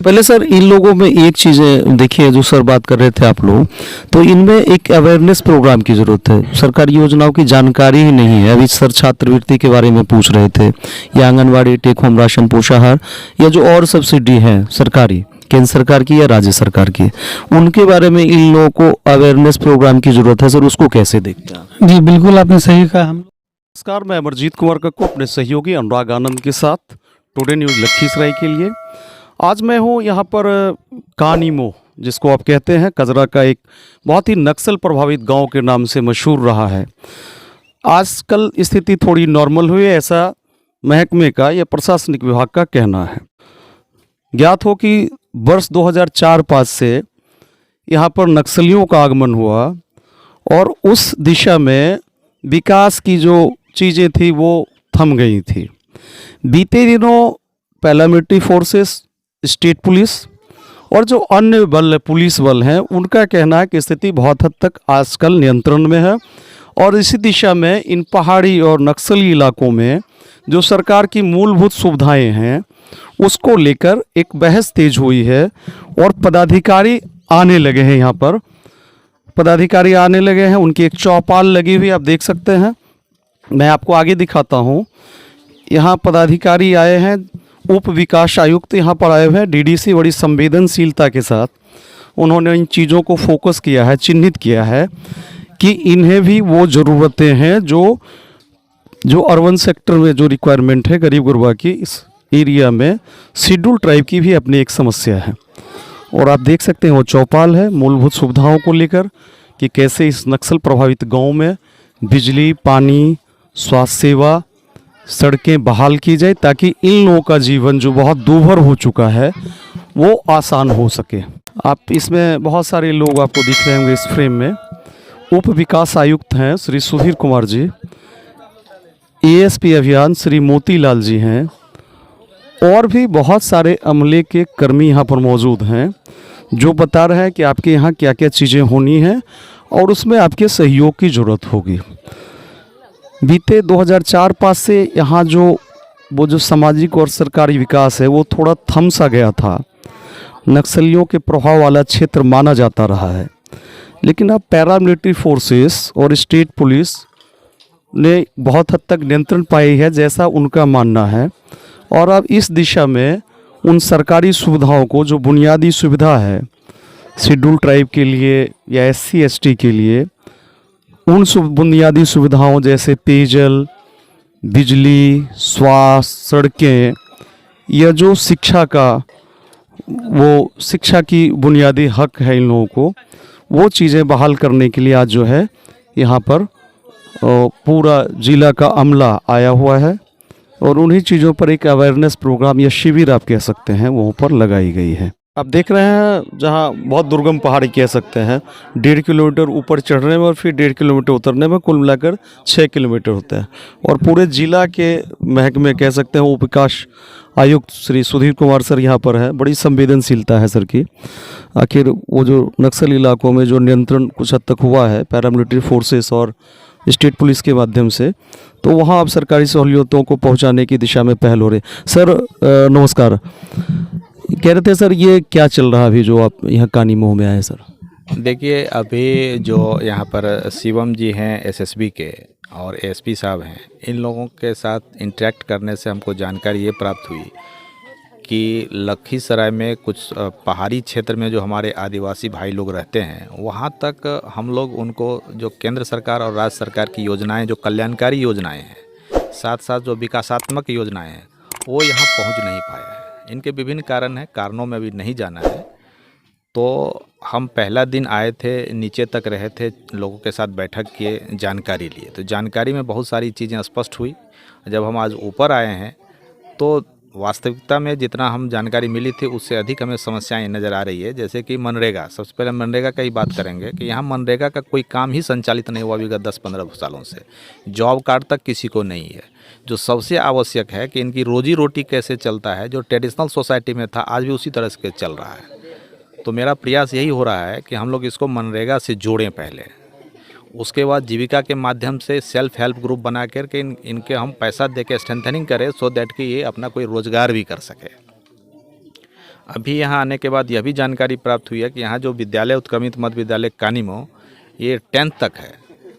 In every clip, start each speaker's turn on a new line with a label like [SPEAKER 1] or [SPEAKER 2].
[SPEAKER 1] पहले सर इन लोगों में एक चीज़ देखिए, जो सर बात कर रहे थे आप लोग, तो इनमें एक अवेयरनेस प्रोग्राम की ज़रूरत है। सरकारी योजनाओं की जानकारी ही नहीं है। अभी सर छात्रवृत्ति के बारे में पूछ रहे थे, या आंगनवाड़ी, टेक होम राशन, पोषाहार, या जो और सब्सिडी है सरकारी, केंद्र सरकार की या राज्य सरकार की, उनके बारे में इन लोगों को अवेयरनेस प्रोग्राम की ज़रूरत है। सर उसको कैसे देखते हैं?
[SPEAKER 2] जी बिल्कुल, आपने सही कहा। हम
[SPEAKER 3] नमस्कार, मैं अमरजीत कुमार कक्कू अपने सहयोगी अनुराग आनंद के साथ टुडे न्यूज़ लखीसराय के लिए। आज मैं हूँ यहाँ पर कानीमो, जिसको आप कहते हैं कजरा का एक बहुत ही नक्सल प्रभावित गांव के नाम से मशहूर रहा है। आजकल स्थिति थोड़ी नॉर्मल हुई है, ऐसा महकमे का या प्रशासनिक विभाग का कहना है। ज्ञात हो कि वर्ष 2004-5 से यहाँ पर नक्सलियों का आगमन हुआ और उस दिशा में विकास की जो चीज़ें थी वो थम गई थी। बीते दिनों पैरामिलिट्री फोर्सेस, स्टेट पुलिस और जो अन्य बल, पुलिस बल हैं, उनका कहना है कि स्थिति बहुत हद तक आजकल नियंत्रण में है। और इसी दिशा में इन पहाड़ी और नक्सली इलाकों में जो सरकार की मूलभूत सुविधाएं हैं उसको लेकर एक बहस तेज हुई है और पदाधिकारी आने लगे हैं। यहाँ पर पदाधिकारी आने लगे हैं, उनकी एक चौपाल लगी हुई आप देख सकते हैं। मैं आपको आगे दिखाता हूँ। यहाँ पदाधिकारी आए हैं, उप विकास आयुक्त यहाँ पर आए हुए हैं। डीडीसी बड़ी संवेदनशीलता के साथ उन्होंने इन चीज़ों को फोकस किया है, चिन्हित किया है कि इन्हें भी वो ज़रूरतें हैं जो अर्बन सेक्टर में जो रिक्वायरमेंट है गरीब गुरबा की, इस एरिया में शेड्यूल ट्राइब की भी अपनी एक समस्या है। और आप देख सकते हैं वो चौपाल है मूलभूत सुविधाओं को लेकर कि कैसे इस नक्सल प्रभावित गांव में बिजली, पानी, स्वास्थ्य सेवा, सड़कें बहाल की जाए ताकि इन लोगों का जीवन जो बहुत दूभर हो चुका है वो आसान हो सके। आप इसमें बहुत सारे लोग आपको दिख रहे होंगे इस फ्रेम में। उप विकास आयुक्त हैं श्री सुधीर कुमार जी, एएसपी अभियान श्री मोतीलाल जी हैं, और भी बहुत सारे अमले के कर्मी यहाँ पर मौजूद हैं जो बता रहे हैं कि आपके यहाँ क्या क्या चीज़ें होनी हैं और उसमें आपके सहयोग की ज़रूरत होगी। बीते 2004-5 से यहाँ जो सामाजिक और सरकारी विकास है वो थोड़ा थम सा गया था। नक्सलियों के प्रभाव वाला क्षेत्र माना जाता रहा है, लेकिन अब पैरामिलिट्री फोर्सेस और स्टेट पुलिस ने बहुत हद तक नियंत्रण पाई है जैसा उनका मानना है। और अब इस दिशा में उन सरकारी सुविधाओं को, जो बुनियादी सुविधा है शेड्यूल ट्राइब के लिए या SC/ST के लिए, उन बुनियादी सुविधाओं जैसे पेयजल, बिजली, स्वास्थ्य, सड़कें, या जो शिक्षा की बुनियादी हक है इन लोगों को, वो चीज़ें बहाल करने के लिए आज जो है यहाँ पर पूरा जिला का अमला आया हुआ है और उन्हीं चीज़ों पर एक अवेयरनेस प्रोग्राम या शिविर आप कह सकते हैं वहाँ पर लगाई गई है। आप देख रहे हैं जहाँ बहुत दुर्गम पहाड़ी कह सकते हैं, 1.5 किलोमीटर ऊपर चढ़ने में और फिर 1.5 किलोमीटर उतरने में कुल मिलाकर 6 किलोमीटर होता है। और पूरे जिला के महकमे कह सकते हैं उप विकास आयुक्त श्री सुधीर कुमार सर यहाँ पर है। बड़ी संवेदनशीलता है सर की। आखिर वो जो नक्सल इलाकों में जो नियंत्रण कुछ हद तक हुआ है पैरामिलिट्री फोर्सेस और स्टेट पुलिस के माध्यम से, तो वहाँ अब सरकारी सहूलियतों को पहुँचाने की दिशा में पहल हो रही। सर नमस्कार, कह रहे थे सर ये क्या चल रहा है अभी जो आप यहाँ कानीमो में आए सर?
[SPEAKER 4] देखिए, अभी जो यहाँ पर शिवम जी हैं SSB के और ASP साहब हैं, इन लोगों के साथ इंटरेक्ट करने से हमको जानकारी ये प्राप्त हुई कि लखीसराय में कुछ पहाड़ी क्षेत्र में जो हमारे आदिवासी भाई लोग रहते हैं, वहाँ तक हम लोग उनको जो केंद्र सरकार और राज्य सरकार की योजनाएं, जो कल्याणकारी योजनाएं हैं, साथ साथ जो विकासात्मक योजनाएं हैं, वो यहाँ पहुँच नहीं पाया है। इनके विभिन्न कारण हैं, कारणों में भी नहीं जाना है। तो हम पहला दिन आए थे, नीचे तक रहे थे, लोगों के साथ बैठक किए, जानकारी लिए, तो जानकारी में बहुत सारी चीज़ें स्पष्ट हुई। जब हम आज ऊपर आए हैं तो वास्तविकता में जितना हम जानकारी मिली थी उससे अधिक हमें समस्याएं नज़र आ रही है। जैसे कि मनरेगा, सबसे पहले मनरेगा का ही बात करेंगे कि यहाँ मनरेगा का कोई काम ही संचालित नहीं हुआ विगत 10-15 सालों से। जॉब कार्ड तक किसी को नहीं है। जो सबसे आवश्यक है कि इनकी रोजी रोटी कैसे चलता है, जो ट्रेडिशनल सोसाइटी में था आज भी उसी तरह से चल रहा है। तो मेरा प्रयास यही हो रहा है कि हम लोग इसको मनरेगा से जोड़ें पहले, उसके बाद जीविका के माध्यम से सेल्फ हेल्प ग्रुप बना करके इनके हम पैसा दे के स्ट्रेंथनिंग करें, सो दैट कि ये अपना कोई रोज़गार भी कर सके। अभी यहाँ आने के बाद यह भी जानकारी प्राप्त हुई है कि यहाँ जो विद्यालय उत्क्रमित मध्य विद्यालय कानीमो ये 10th तक है,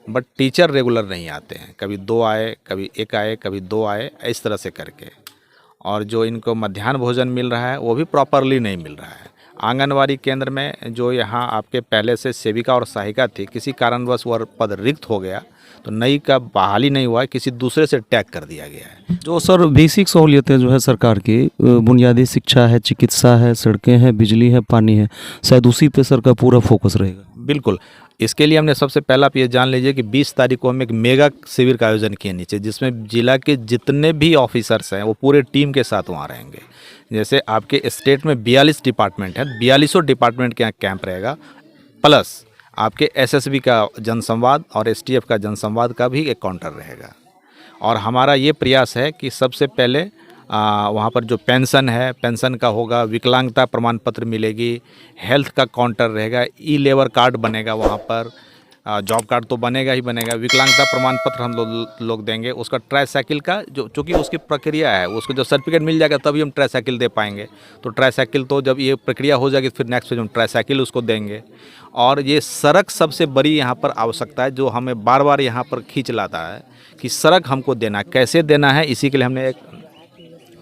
[SPEAKER 4] बट टीचर रेगुलर नहीं आते हैं। कभी 2 आए, कभी 1 आए, कभी 2 आए, इस तरह से करके। और जो इनको मध्याह्न भोजन मिल रहा है वो भी प्रॉपरली नहीं मिल रहा है। आंगनवाड़ी केंद्र में जो यहाँ आपके पहले से सेविका और सहायिका थी, किसी कारणवश वह पद रिक्त हो गया तो नई का बहाली नहीं हुआ है, किसी दूसरे से टैग कर दिया गया है।
[SPEAKER 1] जो सर बेसिक सहूलियतें जो है सरकार की, बुनियादी शिक्षा है, चिकित्सा है, सड़कें हैं, बिजली है, पानी है, शायद उसी पे सर का पूरा फोकस रहेगा।
[SPEAKER 4] बिल्कुल, इसके लिए हमने सबसे पहला आप ये जान लीजिए कि 20 तारीख को हम एक मेगा शिविर का आयोजन किए नीचे, जिसमें जिला के जितने भी ऑफिसर्स हैं वो पूरे टीम के साथ वहाँ रहेंगे। जैसे आपके स्टेट में 42 डिपार्टमेंट है, 42 डिपार्टमेंट के यहाँ कैंप रहेगा, प्लस आपके एसएसबी का जनसंवाद और एसटीएफ का जनसंवाद का भी एक काउंटर रहेगा। और हमारा ये प्रयास है कि सबसे पहले वहाँ पर जो पेंशन है, पेंशन का होगा, विकलांगता प्रमाण पत्र मिलेगी, हेल्थ का काउंटर रहेगा, ई लेबर कार्ड बनेगा वहाँ पर, जॉब कार्ड तो बनेगा ही बनेगा, विकलांगता प्रमाण पत्र हम लोग देंगे। उसका ट्राईसाइकिल का जो चूँकि उसकी प्रक्रिया है, उसको जब सर्टिफिकेट मिल जाएगा तभी हम ट्राईसाइकिल दे पाएंगे। तो ट्राईसाइकिल तो जब ये प्रक्रिया हो जाएगी फिर नेक्स्ट फेज हम ट्राईसाइकिल उसको देंगे। और ये सड़क सबसे बड़ी यहाँ पर आवश्यकता है, जो हमें बार बार यहाँ पर खींच लाता है कि सड़क हमको देना, कैसे देना है। इसी के लिए हमने एक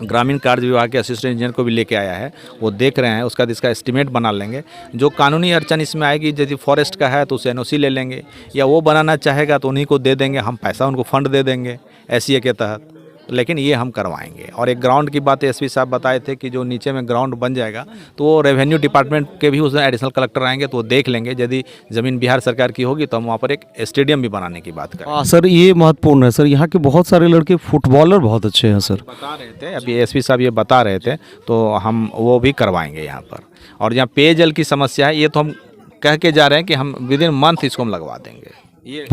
[SPEAKER 4] ग्रामीण कार्य विभाग के असिस्टेंट इंजीनियर को भी लेके आया है, वो देख रहे हैं, उसका इसका एस्टिमेट बना लेंगे। जो कानूनी अड़चन इसमें आएगी, यदि फॉरेस्ट का है तो उसे एनओसी ले लेंगे, या वो बनाना चाहेगा तो उन्हीं को दे देंगे, हम पैसा उनको फंड दे देंगे एससीए के तहत। लेकिन ये हम करवाएंगे। और एक ग्राउंड की बात एसपी साहब बताए थे कि जो नीचे में ग्राउंड बन जाएगा तो वो रेवेन्यू डिपार्टमेंट के भी उसमें एडिशनल कलेक्टर आएंगे तो वो देख लेंगे। यदि ज़मीन बिहार सरकार की होगी तो हम वहाँ पर एक स्टेडियम भी बनाने की बात करें।
[SPEAKER 1] हाँ सर, ये महत्वपूर्ण है सर। यहाँ के बहुत सारे लड़के फुटबॉलर बहुत अच्छे हैं सर।
[SPEAKER 4] बता रहे थे अभी एसपी साहब, ये बता रहे थे, तो हम वो भी करवाएंगे यहाँ पर। और जहाँ पेयजल की समस्या है, ये तो हम कह के जा रहे हैं कि हम विदिन मंथ इसको हम लगवा देंगे। ये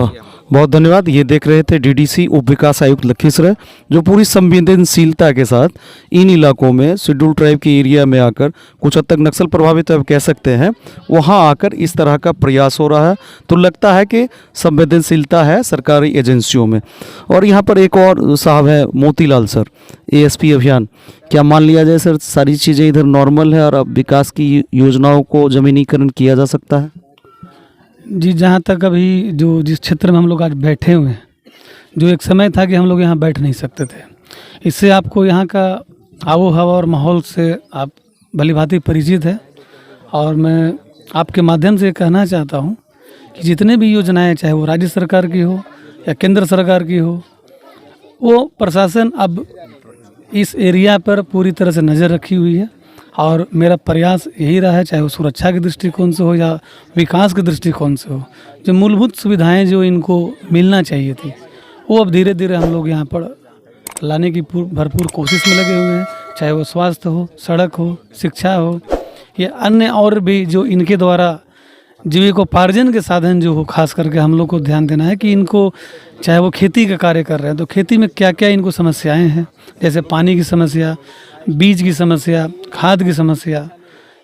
[SPEAKER 1] बहुत धन्यवाद। ये देख रहे थे डीडीसी उप विकास आयुक्त लखीसराय, जो पूरी संवेदनशीलता के साथ इन इलाकों में शेड्यूल ट्राइब के एरिया में आकर, कुछ हद तक नक्सल प्रभावित अब कह सकते हैं, वहां आकर इस तरह का प्रयास हो रहा है। तो लगता है कि संवेदनशीलता है सरकारी एजेंसियों में। और यहाँ पर एक और साहब है, मोतीलाल सर, एएसपी अभियान। क्या मान लिया जाए सर सारी चीज़ें इधर नॉर्मल है और अब विकास की योजनाओं को जमीनीकरण किया जा सकता है?
[SPEAKER 2] जी, जहाँ तक अभी जो जिस क्षेत्र में हम लोग आज बैठे हुए हैं, जो एक समय था कि हम लोग यहाँ बैठ नहीं सकते थे, इससे आपको यहाँ का आबो हवा और माहौल से आप भलीभांति परिचित है। और मैं आपके माध्यम से कहना चाहता हूँ कि जितने भी योजनाएं, चाहे वो राज्य सरकार की हो या केंद्र सरकार की हो, वो प्रशासन अब इस एरिया पर पूरी तरह से नज़र रखी हुई है। और मेरा प्रयास यही रहा है, चाहे वो सुरक्षा के दृष्टिकोण से हो या विकास के दृष्टिकोण से हो, जो मूलभूत सुविधाएं जो इनको मिलना चाहिए थी, वो अब धीरे धीरे हम लोग यहाँ पर लाने की भरपूर कोशिश में लगे हुए हैं। चाहे वो स्वास्थ्य हो, सड़क हो, शिक्षा हो, या अन्य और भी जो इनके द्वारा जीविकोपार्जन के साधन जो हो, खास करके हम लोग को ध्यान देना है कि इनको, चाहे वो खेती का कार्य कर रहे हैं तो खेती में क्या क्या इनको समस्याएं हैं, जैसे पानी की समस्या, बीज की समस्या, खाद की समस्या,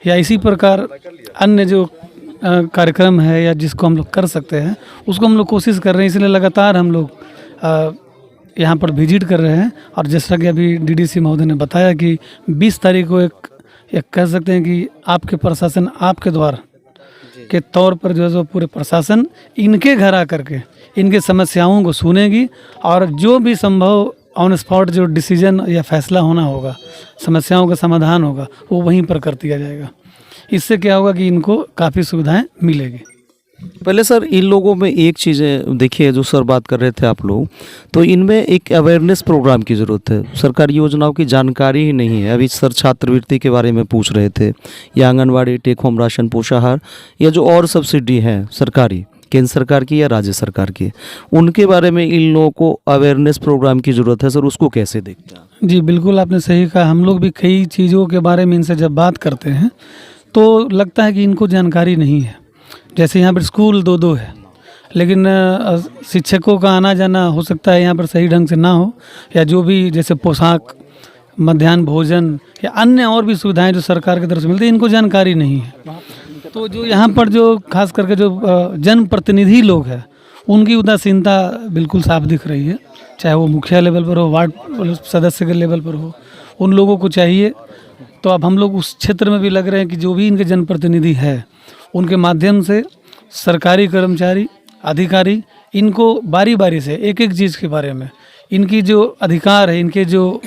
[SPEAKER 2] या इसी प्रकार अन्य जो कार्यक्रम है या जिसको हम लोग कर सकते हैं उसको हम लोग कोशिश कर रहे हैं। इसलिए लगातार हम लोग यहाँ पर विजिट कर रहे हैं। और जैसा कि अभी डीडीसी महोदय ने बताया कि 20 तारीख को एक कह सकते हैं कि आपके प्रशासन, आपके द्वारा के तौर पर जो है, पूरे प्रशासन इनके घर आकर के इनके समस्याओं को सुनेगी और जो भी संभव ऑन स्पॉट जो डिसीजन या फैसला होना होगा, समस्याओं का समाधान होगा, वो वहीं पर कर दिया जाएगा। इससे क्या होगा कि इनको काफ़ी सुविधाएं मिलेगी।
[SPEAKER 1] पहले सर इन लोगों में एक चीज़ें देखिए, जो सर बात कर रहे थे आप लोग, तो इनमें एक अवेयरनेस प्रोग्राम की ज़रूरत है। सरकारी योजनाओं की जानकारी ही नहीं है। अभी सर छात्रवृत्ति के बारे में पूछ रहे थे, या आंगनवाड़ी, टेक होम राशन, पोषाहार, या जो और सब्सिडी हैं सरकारी, केंद्र सरकार की या राज्य सरकार की, उनके बारे में इन लोगों को अवेयरनेस प्रोग्राम की ज़रूरत है। सर उसको कैसे देखते हैं?
[SPEAKER 2] जी बिल्कुल, आपने सही कहा। हम लोग भी कई चीज़ों के बारे में इनसे जब बात करते हैं तो लगता है कि इनको जानकारी नहीं है। जैसे यहाँ पर स्कूल 2-2 है, लेकिन शिक्षकों का आना जाना हो सकता है यहाँ पर सही ढंग से ना हो, या जो भी जैसे पोशाक, मध्याह्न भोजन या अन्य और भी सुविधाएं जो सरकार की तरफ से मिलती है, इनको जानकारी नहीं है। तो जो यहाँ पर जो खास करके जो जनप्रतिनिधि लोग हैं, उनकी उदासीनता बिल्कुल साफ दिख रही है। चाहे वो मुखिया लेवल पर हो, वार्ड सदस्य के लेवल पर हो, उन लोगों को चाहिए तो अब हम लोग उस क्षेत्र में भी लग रहे हैं कि जो भी इनके जनप्रतिनिधि है उनके माध्यम से सरकारी कर्मचारी अधिकारी इनको बारी बारी से एक एक चीज़ के बारे में इनकी जो अधिकार है, इनके जो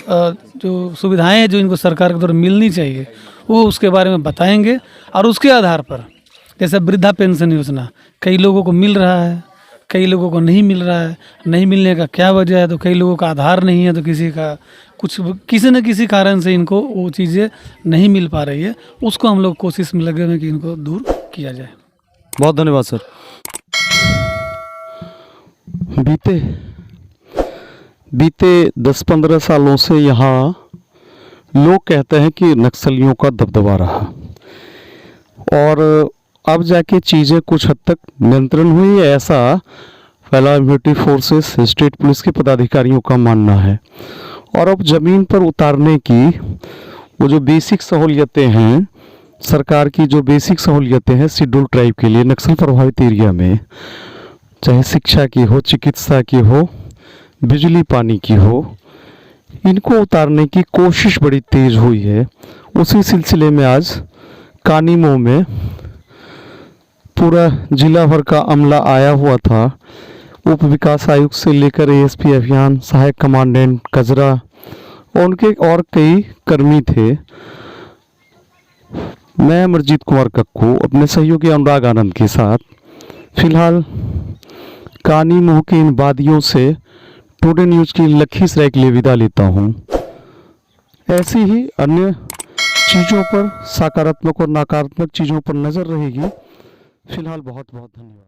[SPEAKER 2] सुविधाएं हैं जो इनको सरकार के द्वारा मिलनी चाहिए वो उसके बारे में बताएंगे। और उसके आधार पर जैसे वृद्धा पेंशन योजना कई लोगों को मिल रहा है, कई लोगों को नहीं मिल रहा है। नहीं मिलने का क्या वजह है? तो कई लोगों का आधार नहीं है, तो किसी न किसी कारण से इनको वो चीज़ें नहीं मिल पा रही है। उसको हम लोग कोशिश में लगे हुए हैं कि इनको दूर किया जाए।
[SPEAKER 3] बहुत धन्यवाद सर।
[SPEAKER 1] बीते 10-15 सालों से यहाँ लोग कहते हैं कि नक्सलियों का दबदबा रहा और अब जाके चीज़ें कुछ हद तक नियंत्रण हुई है, ऐसा पैरामिलिट्री फोर्सेस स्टेट पुलिस के पदाधिकारियों का मानना है। और अब ज़मीन पर उतारने की वो जो बेसिक सहूलियतें हैं, सरकार की जो बेसिक सहूलियतें हैं शेड्यूल ट्राइब के लिए नक्सल प्रभावित एरिया में, चाहे शिक्षा की हो, चिकित्सा की हो, बिजली पानी की हो, इनको उतारने की कोशिश बड़ी तेज हुई है। उसी सिलसिले में आज कानीमो में पूरा जिला भर का अमला आया हुआ था। उप विकास आयुक्त से लेकर एएसपी अभियान, सहायक कमांडेंट कजरा और उनके और कई कर्मी थे। मैं अमरजीत कुमार कक्कू अपने सहयोगी अनुराग आनंद के साथ फिलहाल कानीमो के इन वादियों से टुडे न्यूज़ की लखीसराय के लिए विदा लेता हूँ। ऐसी ही अन्य चीज़ों पर, सकारात्मक और नकारात्मक चीज़ों पर नज़र रहेगी। फिलहाल बहुत बहुत धन्यवाद।